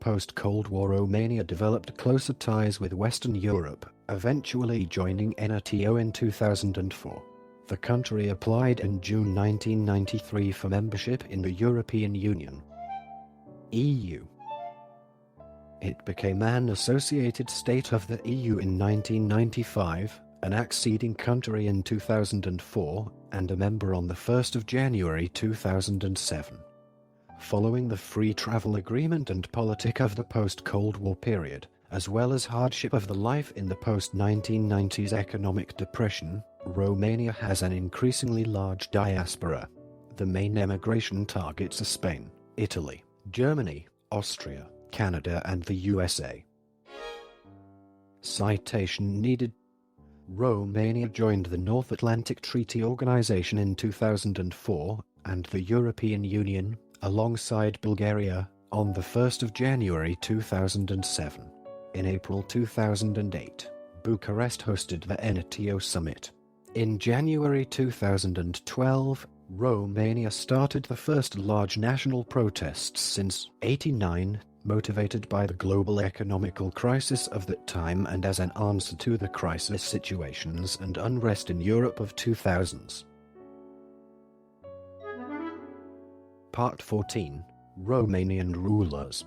A: Post-Cold War Romania developed closer ties with Western Europe, eventually joining NATO in 2004. The country applied in June 1993 for membership in the European Union, EU. It became an associated state of the EU in 1995, an acceding country in 2004, and a member on the 1st of January 2007. Following the free travel agreement and politic of the post-Cold War period, as well as hardship of the life in the post-1990s economic depression, Romania has an increasingly large diaspora. The main emigration targets are Spain, Italy, Germany, Austria, Canada, and the USA. Citation needed. Romania joined the North Atlantic Treaty Organization in 2004 and the European Union, alongside Bulgaria, on the 1st of January 2007. In April 2008, Bucharest hosted the NATO summit. In January 2012, Romania started the first large national protests since '89, motivated by the global economical crisis of that time and as an answer to the crisis situations and unrest in Europe of 2000s. Part 14. Romanian rulers.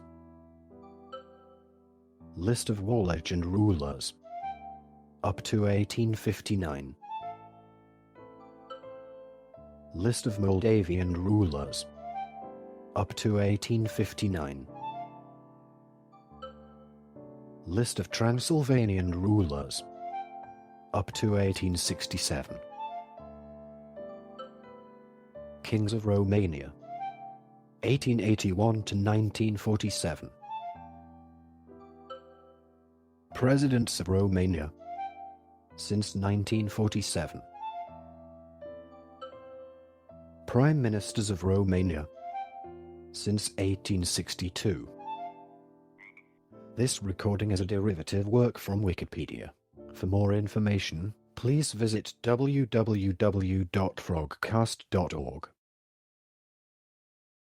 A: List of Wallachian rulers. Up to 1859. List of Moldavian rulers up to 1859. List of Transylvanian rulers up to 1867. Kings of Romania 1881 to 1947. Presidents of Romania since 1947. Prime Ministers of Romania since 1862. This recording is a derivative work from Wikipedia. For more information, please visit www.frogcast.org.